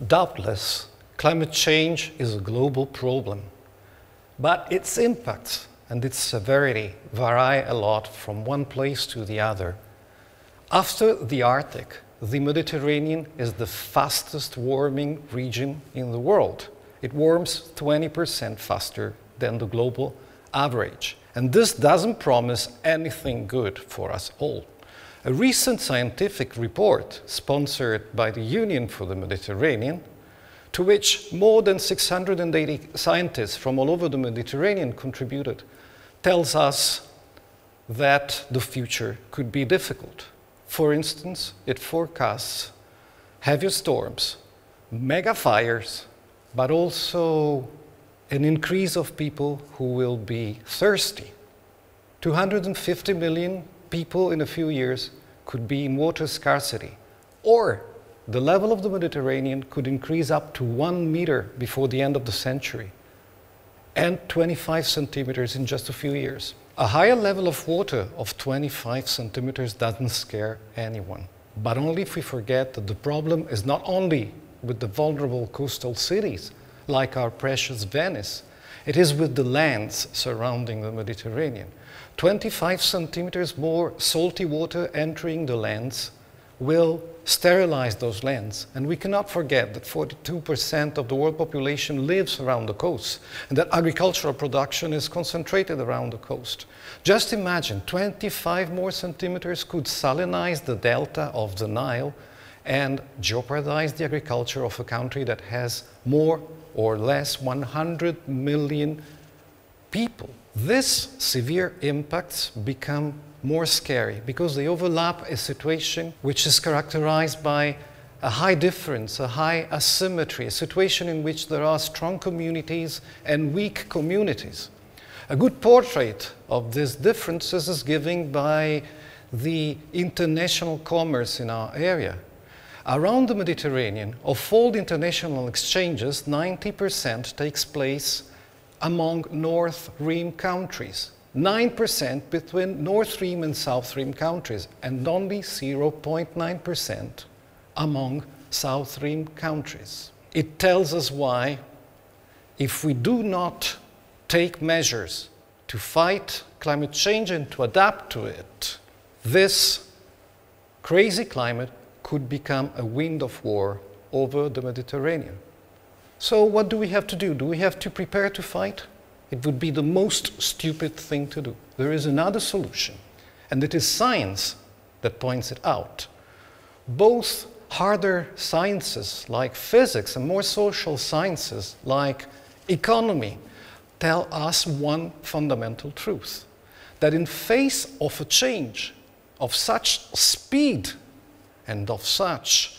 Doubtless, climate change is a global problem, but its impacts and its severity vary a lot from one place to the other. After the Arctic, the Mediterranean is the fastest warming region in the world. It warms 20% faster than the global average. And this doesn't promise anything good for us all. A recent scientific report sponsored by the Union for the Mediterranean, to which more than 680 scientists from all over the Mediterranean contributed, tells us that the future could be difficult. For instance, it forecasts heavy storms, mega fires, but also an increase of people who will be thirsty. 250 million people in a few years could be in water scarcity, or the level of the Mediterranean could increase up to 1 meter before the end of the century, and 25 centimeters in just a few years. A higher level of water of 25 centimeters doesn't scare anyone, but only if we forget that the problem is not only with the vulnerable coastal cities, like our precious Venice, it is with the lands surrounding the Mediterranean. 25 centimeters more salty water entering the lands will sterilize those lands. And we cannot forget that 42% of the world population lives around the coast, and that agricultural production is concentrated around the coast. Just imagine, 25 more centimeters could salinize the delta of the Nile and jeopardize the agriculture of a country that has more or less 100 million people. These severe impacts become more scary because they overlap a situation which is characterized by a high difference, a high asymmetry, a situation in which there are strong communities and weak communities. A good portrait of these differences is given by the international commerce in our area. Around the Mediterranean, of all the international exchanges, 90% takes place among North Stream countries, 9% between North Stream and South Stream countries, and only 0.9% among South Stream countries. It tells us why, if we do not take measures to fight climate change and to adapt to it, this crazy climate could become a wind of war over the Mediterranean. So what do we have to do? Do we have to prepare to fight? It would be the most stupid thing to do. There is another solution, and it is science that points it out. Both harder sciences like physics and more social sciences like economy tell us one fundamental truth, that in face of a change of such speed and of such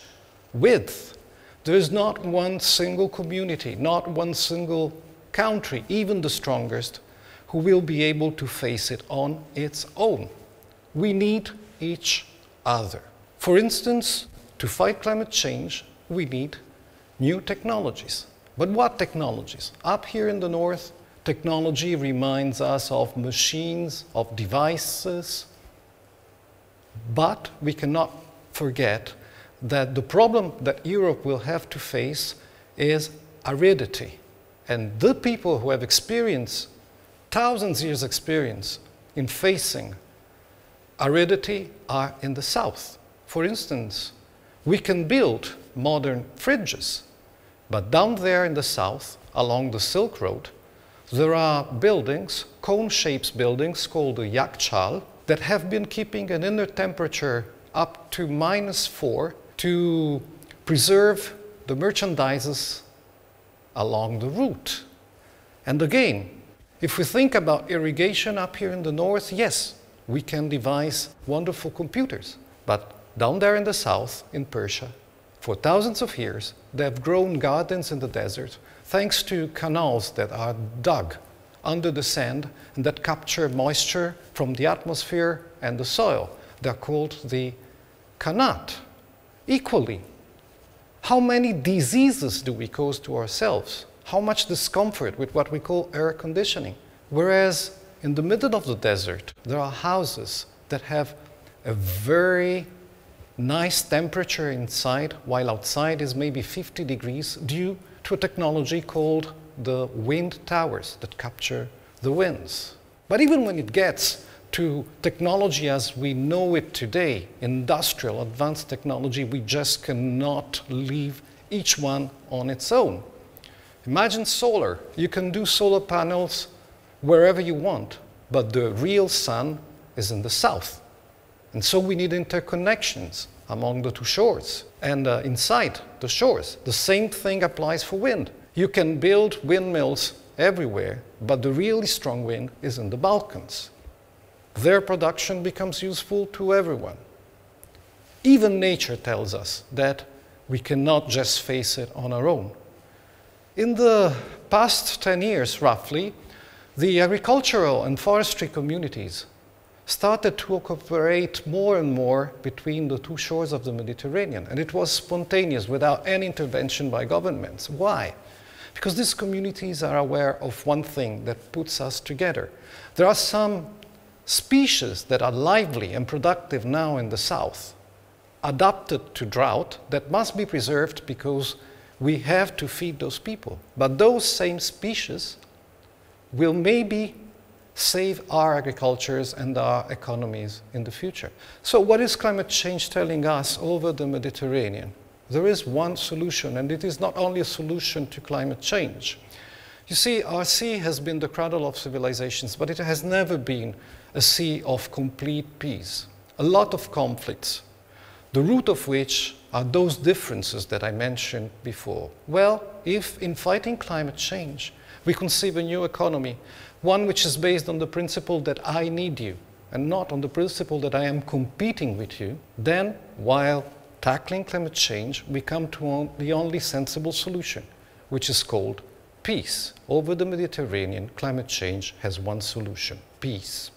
width, there is not one single community, not one single country, even the strongest, who will be able to face it on its own. We need each other. For instance, to fight climate change, we need new technologies. But what technologies? Up here in the north, technology reminds us of machines, of devices, but we cannot forget that the problem that Europe will have to face is aridity. And the people who have experienced, thousands of years experience in facing aridity are in the south. For instance, we can build modern fridges, but down there in the south, along the Silk Road, there are buildings, cone-shaped buildings called the Yakchal, that have been keeping an inner temperature up to -4 to preserve the merchandises along the route. And again, if we think about irrigation up here in the north, yes, we can devise wonderful computers. But down there in the south, in Persia, for thousands of years, they have grown gardens in the desert thanks to canals that are dug under the sand and that capture moisture from the atmosphere and the soil. They're called the qanat. Equally, how many diseases do we cause to ourselves? How much discomfort with what we call air conditioning? Whereas in the middle of the desert, there are houses that have a very nice temperature inside, while outside is maybe 50 degrees due to a technology called the wind towers that capture the winds. But even when it gets to technology as we know it today, industrial, advanced technology, we just cannot leave each one on its own. Imagine solar. You can do solar panels wherever you want, but the real sun is in the south. And so we need interconnections among the two shores and inside the shores. The same thing applies for wind. You can build windmills everywhere, but the really strong wind is in the Balkans. Their production becomes useful to everyone. Even nature tells us that we cannot just face it on our own. In the past 10 years, roughly, the agricultural and forestry communities started to cooperate more and more between the two shores of the Mediterranean. And it was spontaneous, without any intervention by governments. Why? Because these communities are aware of one thing that puts us together. There are some species that are lively and productive now in the south, adapted to drought, that must be preserved because we have to feed those people. But those same species will maybe save our agricultures and our economies in the future. So what is climate change telling us over the Mediterranean? There is one solution, and it is not only a solution to climate change. You see, our sea has been the cradle of civilizations, but it has never been a sea of complete peace. A lot of conflicts, the root of which are those differences that I mentioned before. Well, if in fighting climate change, we conceive a new economy, one which is based on the principle that I need you, and not on the principle that I am competing with you, then while tackling climate change, we come to the only sensible solution, which is called peace. Over the Mediterranean, climate change has one solution: peace.